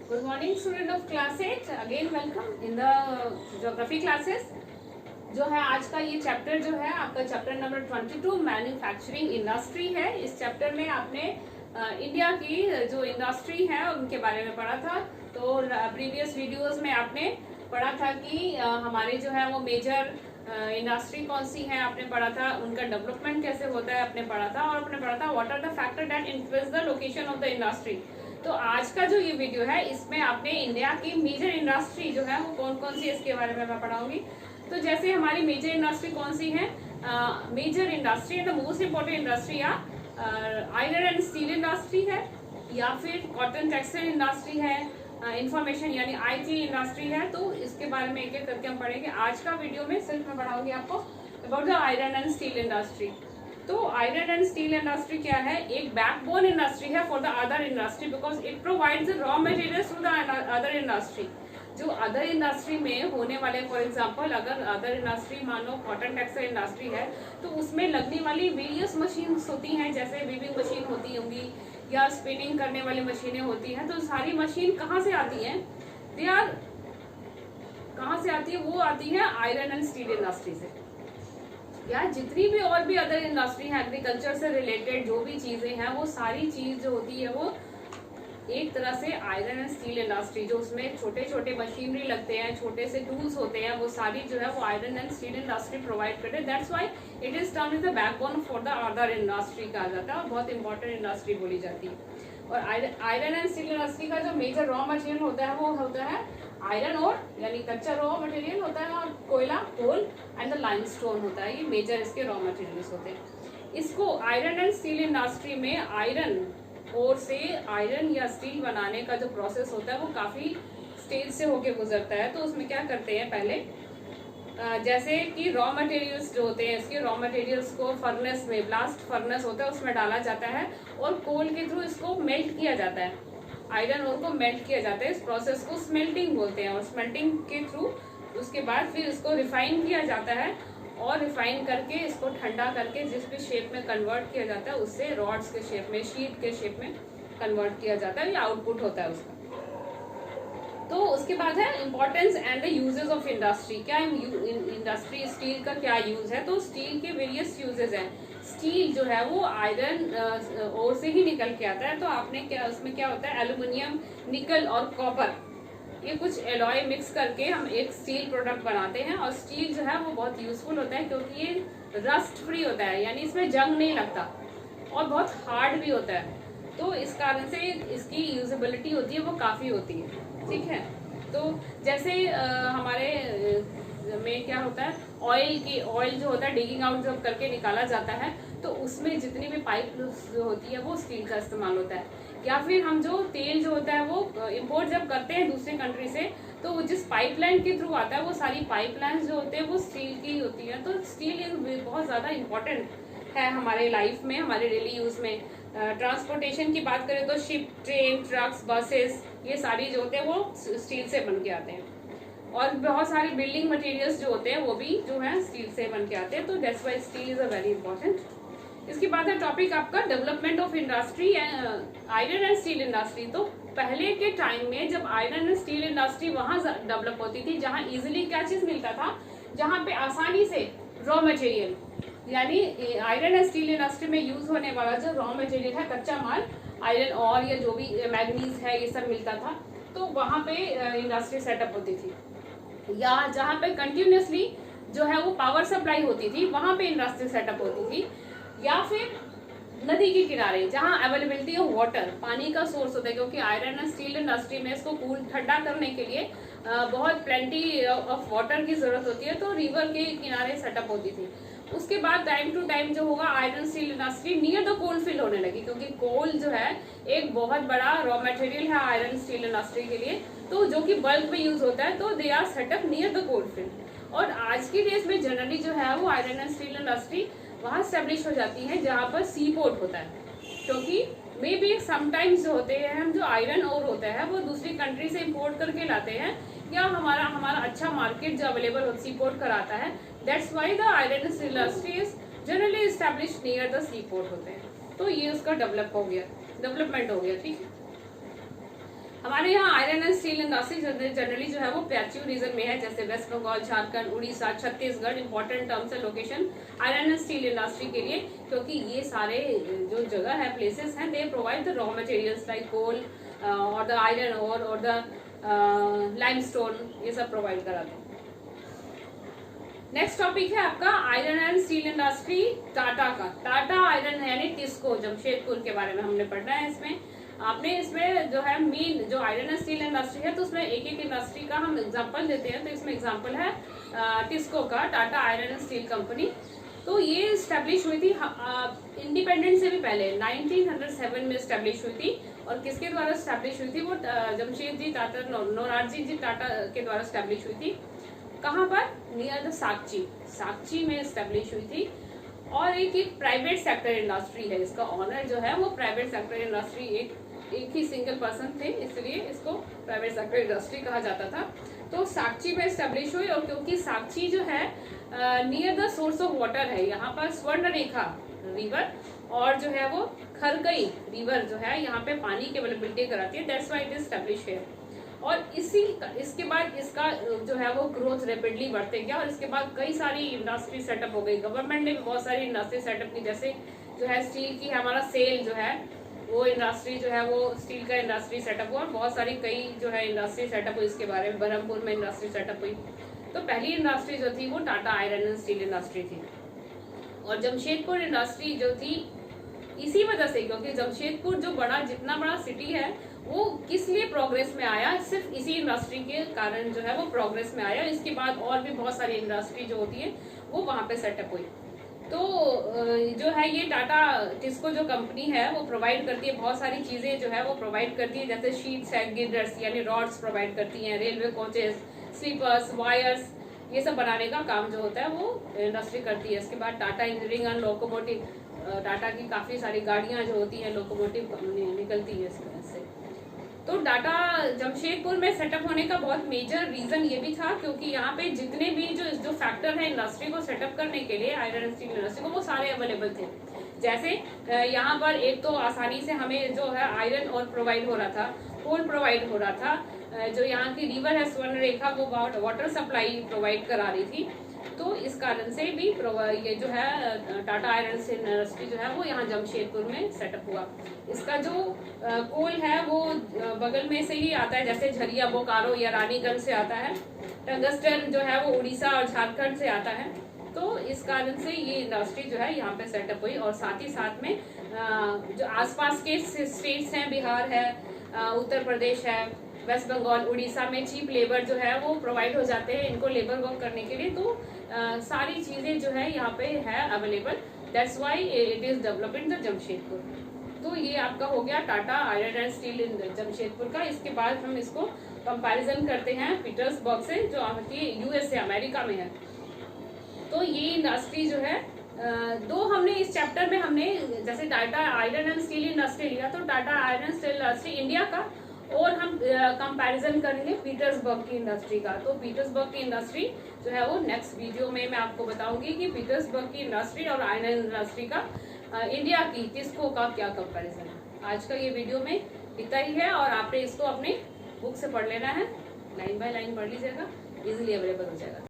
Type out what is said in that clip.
Good morning, student of class 8. Again welcome in the geography classes. जो है आज का ये चैप्टर जो है आपका चैप्टर नंबर 22 मैन्युफैक्चरिंग इंडस्ट्री है। इस चैप्टर में आपने इंडिया की जो इंडस्ट्री है उनके बारे में पढ़ा था। तो प्रीवियस वीडियोस में आपने पढ़ा था कि हमारे जो है वो मेजर इंडस्ट्री कौन सी है आपने पढ़ा था, उनका डेवलपमेंट कैसे होता है आपने पढ़ा था, और आपने पढ़ा था what are the factor that influence the location of the industry. तो आज का जो ये वीडियो है इसमें आपने इंडिया की मेजर इंडस्ट्री जो है वो कौन कौन सी इसके बारे में मैं पढ़ाऊंगी। तो जैसे हमारी मेजर इंडस्ट्री कौन सी है, major industry and the most important industry या आयरन एंड स्टील इंडस्ट्री है, या फिर कॉटन टेक्सटाइल इंडस्ट्री है, इंफॉर्मेशन यानी आईटी इंडस्ट्री है। तो इसके बारे में एक एक करके हम पढ़ेंगे। आज का वीडियो में सिर्फ मैं पढ़ाऊंगी आपको about the iron and steel industry. तो आयरन एंड स्टील इंडस्ट्री क्या है, एक बैकबोन इंडस्ट्री है for the other industry because it provides raw materials to the other industry. जो अदर इंडस्ट्री में होने वाले, फॉर एग्जांपल अगर अदर इंडस्ट्री मान लो कॉटन टेक्सटाइल इंडस्ट्री है तो उसमें लगने वाली वेरियस मशीन्स होती हैं, जैसे वीविंग मशीन होती होंगी या स्पिनिंग करने वाली मशीनें होती हैं। तो सारी मशीन कहाँ से आती हैं, दे आर कहाँ से आती है, वो आती है आयरन एंड स्टील इंडस्ट्री से। या जितनी भी और भी अदर इंडस्ट्री है, एग्रीकल्चर से रिलेटेड जो भी चीजें हैं वो सारी चीज जो होती है वो एक तरह से आयरन एंड स्टील इंडस्ट्री, जो उसमें छोटे छोटे मशीनरी लगते हैं, छोटे से टूल्स होते हैं, वो सारी जो है वो iron and steel industry provide करते हैं। That's why it is termed as the backbone for the other industry कहा जाता है और बहुत इंपॉर्टेंट इंडस्ट्री बोली जाती है। और आयरन एंड स्टील इंडस्ट्री का जो मेजर रॉ मटेरियल होता है वो होता है आयरन ओर यानी कच्चा रॉ मटेरियल होता है, और कोयला कोल एंड द लाइमस्टोन होता है, ये मेजर इसके रॉ मटेरियल्स होते हैं। इसको आयरन एंड स्टील इंडस्ट्री में आयरन और से आयरन या स्टील बनाने का जो प्रोसेस होता है वो काफी स्टेज से होके गुजरता है। तो उसमें क्या करते हैं, पहले जैसे कि रॉ मटेरियल्स जो होते हैं, इसके रॉ मटेरियल्स को फर्नेस में, ब्लास्ट फर्नेस होता है उसमें डाला जाता है और कोल के थ्रू इसको मेल्ट किया जाता है, आयरन ओर को मेल्ट किया जाता है। इस प्रोसेस को स्मेल्टिंग बोलते हैं। और स्मेल्टिंग के थ्रू उसके बाद फिर इसको रिफाइन किया जाता है और रिफाइन करके इसको ठंडा करके जिस भी शेप में कन्वर्ट किया जाता है उससे रॉड्स के शेप में, शीट के शेप में कन्वर्ट किया जाता है। ये आउटपुट होता है उसका। तो उसके बाद है importance and the uses of industry. क्या इंडस्ट्री स्टील का क्या यूज है, तो स्टील के वेरियस यूजेस हैं। स्टील जो है वो आयरन ओर से ही निकल के आता है। तो आपने क्या, उसमें क्या होता है, एल्यूमिनियम, निकल और कॉपर, ये कुछ एलॉय मिक्स करके हम एक स्टील प्रोडक्ट बनाते हैं। और स्टील जो है वो बहुत यूजफुल होता है क्योंकि ये रस्ट फ्री होता है, यानी इसमें जंग नहीं लगता, और बहुत हार्ड भी होता है। तो इस कारण से इसकी यूजेबिलिटी होती है वो काफी होती है, ठीक है। तो जैसे हमारे में क्या होता है, ऑयल जो होता है डिगिंग आउट जब करके निकाला जाता है तो उसमें जितनी भी पाइप जो होती है वो स्टील का इस्तेमाल होता है। या फिर हम जो तेल जो होता है वो इंपोर्ट जब करते हैं दूसरे कंट्री से तो वो जिस पाइपलाइन के थ्रू आता है वो सारी पाइपलाइन जो होते हैं वो स्टील की होती है। तो स्टील एक बहुत ज्यादा इंपॉर्टेंट है हमारे लाइफ में, हमारे डेली यूज में। ट्रांसपोर्टेशन की बात करें तो शिप, ट्रेन, ट्रक्स, बसेस, ये सारी जो होते हैं वो स्टील से बन के आते हैं। और बहुत सारे बिल्डिंग मटेरियल्स जो होते हैं वो भी जो है स्टील से बन के आते हैं। तो that's why steel is a very important. इसके बाद है टॉपिक आपका development of industry iron and steel industry. तो पहले के टाइम में जब आयरन एंड स्टील इंडस्ट्री वहां डेवलप होती थी जहां इजिली क्या चीज मिलता था, जहां पे आसानी से रॉ मटेरियल यानी आयरन एंड स्टील इंडस्ट्री में यूज होने वाला जो रॉ मटेरियल है, कच्चा माल, आयरन और या जो भी मैग्नीज है, ये सब मिलता था। तो वहां पे इंडस्ट्री सेटअप होती थी। या जहाँ पे कंटिन्यूसली जो है वो पावर सप्लाई होती थी वहां पे इंडस्ट्री सेटअप होती थी। या फिर नदी के किनारे जहाँ अवेलेबिलिटी ऑफ वाटर, पानी का सोर्स होता है, क्योंकि आयरन एंड स्टील इंडस्ट्री में इसको कूल ठंडा करने के लिए बहुत प्लेंटी ऑफ वाटर की जरूरत होती है। तो रिवर के किनारे सेटअप होती थी। उसके बाद टाइम टू टाइम जो होगा iron steel industry near the coal field होने लगी, क्योंकि कोल जो है एक बहुत बड़ा रॉ मटेरियल है आयरन स्टील इंडस्ट्री के लिए, तो जो कि बल्क में यूज होता है। तो they are setup near the coal field. और आज की डेज में जनरली जो है वो आयरन एंड स्टील इंडस्ट्री वहां स्टेब्लिश हो जाती है जहां पर सी पोर्ट होता है, क्योंकि मे बी समटाइम्स जो होते हैं हम जो आयरन ओर होता है वो दूसरी कंट्री से इम्पोर्ट करके लाते हैं, या हमारा अच्छा मार्केट जो अवेलेबल सी पोर्ट कराता है। That's why the iron and steel industry is generally establish near the sea port होते हैं। तो ये उसका डेवलपमेंट हो गया, ठीक है। हमारे यहाँ iron and steel industry generally जो है वो प्लेट्यू रीजन में है, जैसे वेस्ट बंगाल, झारखंड, उड़ीसा, छत्तीसगढ़। इंपॉर्टेंट टर्म्स है location iron and steel industry के लिए, क्योंकि ये सारे जो जगह है, प्लेसेस हैं, they provide the raw materials like coal और द आयरन ओर और द लाइमस्टोन, ये सब प्रोवाइड कराते हैं। नेक्स्ट टॉपिक है आपका iron and steel industry Tata का। टाटा आयरन यानी टिस्को, जमशेदपुर के बारे में हमने पढ़ना है। इसमें आपने इसमें जो है मेन जो आयरन एंड स्टील इंडस्ट्री है, तो उसमें एक एक इंडस्ट्री का हम एग्जांपल देते हैं। तो इसमें एग्जांपल है टिस्को का, Tata iron and steel company. तो ये स्टैब्लिश हुई थी इंडिपेंडेंस से भी पहले, 1907 में स्टैब्लिश हुई थी। और किसके द्वारा स्टैब्लिश हुई थी? वो जमशेदजी टाटा, नोरारजी जी टाटा के द्वारा स्टैब्लिश हुई थी। कहाँ पर? नियर द साक्ची में स्टैब्लिश हुई थी। और एक प्राइवेट सेक्टर इंडस्ट्री है, इसका ऑनर जो है वो प्राइवेट सेक्टर इंडस्ट्री, एक ही सिंगल पर्सन थे, इसलिए इसको प्राइवेट सेक्टर इंडस्ट्री कहा जाता था। तो साक्ची में स्टैब्लिश हुई, और क्योंकि साक्ची जो है near the source of water है, यहाँ पर स्वर्णरेखा रिवर और जो है वो खरकई रिवर जो है यहाँ पे पानी की अवेलेबिलिटी कराती है, that's why it is establish है। और इसके बाद इसका जो है वो ग्रोथ रैपिडली बढ़ते गया, और इसके बाद कई सारी इंडस्ट्री सेटअप हो गई। गवर्नमेंट ने भी बहुत सारी इंडस्ट्री सेटअप की, जैसे जो है स्टील की हमारा सेल जो है वो इंडस्ट्री जो है वो स्टील का इंडस्ट्री सेटअप हुआ, और बहुत सारी कई जो है इंडस्ट्री सेटअप हुई इसके बारे में। बरहमपुर में इंडस्ट्री सेटअप हुई। तो पहली इंडस्ट्री जो थी वो Tata iron and steel industry थी। और जमशेदपुर इंडस्ट्री जो थी इसी वजह से, क्योंकि जमशेदपुर जो जितना बड़ा सिटी है वो किस लिए प्रोग्रेस में आया, सिर्फ इसी इंडस्ट्री के कारण जो है वो प्रोग्रेस में आया। इसके बाद और भी बहुत सारी इंडस्ट्री जो होती है वो वहां पे सेटअप हुई। तो जो है ये टाटा टिस्को जो कंपनी है वो प्रोवाइड करती है बहुत सारी चीजें, जो है वो प्रोवाइड करती है, जैसे शीट्स है, गिर्डर्स यानी रॉड्स प्रोवाइड करती हैं, रेलवे कोचेस, स्लीपर्स, वायर्स, ये सब बनाने का काम जो होता है वो इंडस्ट्री करती है। इसके बाद Tata engineering and locomotive, Tata की काफी सारी गाड़ियां जो होती हैं लोकोमोटिव निकलती है इस वजह से। तो टाटा जमशेदपुर में सेटअप होने का बहुत मेजर रीजन ये भी था, क्योंकि यहाँ पे जितने भी जो फैक्टर है इंडस्ट्री को सेटअप करने के लिए, आयरन एंड स्टील इंडस्ट्री को, वो सारे अवेलेबल थे। जैसे यहाँ पर एक तो आसानी से हमें जो है आयरन और प्रोवाइड हो रहा था, कोल प्रोवाइड हो रहा था, जो यहाँ की रिवर है स्वर्णरेखा वो वाटर सप्लाई प्रोवाइड करा रही थी। तो इस कारण से भी ये जो है टाटा आयरन स्टील इंडस्ट्री जो है वो यहाँ जमशेदपुर में सेटअप हुआ। इसका जो कोल है वो बगल में से ही आता है, जैसे झरिया, बोकारो या रानीगंज से आता है। टंगस्टन जो है वो उड़ीसा और झारखंड से आता है। तो इस कारण से ये इंडस्ट्री जो है यहाँ पे सेटअप हुई। और साथ ही साथ में जो आसपास के स्टेट्स हैं, बिहार है, उत्तर प्रदेश है, वेस्ट बंगाल, उड़ीसा में चीप लेबर जो है वो प्रोवाइड हो जाते हैं इनको लेबर वर्क करने के लिए। तो सारी चीजें जो है यहाँ पे है available, that's why it is developed in the Jamshedpur. तो ये आपका हो गया टाटा आयरन एंड स्टील इन जमशेदपुर का। इसके बाद हम इसको कंपैरिजन करते हैं पीटर्सबर्ग से, जो आपकी यूएसए अमेरिका में है। तो ये इंडस्ट्री जो है दो हमने इस चैप्टर में हमने जैसे Tata iron and steel industry लिया, तो Tata iron steel industry India का, और हम कंपैरिजन करेंगे पीटर्सबर्ग की इंडस्ट्री का। तो पीटर्सबर्ग की इंडस्ट्री जो है वो नेक्स्ट वीडियो में मैं आपको बताऊंगी कि पीटर्सबर्ग की इंडस्ट्री और आयरन इंडस्ट्री का इंडिया की टिस्को का क्या कंपैरिजन है। आज का ये वीडियो में इतना ही है, और आपने इसको अपने बुक से पढ़ लेना है, लाइन बाय लाइन पढ़ लीजिएगा, इजीली अवेलेबल हो जाएगा।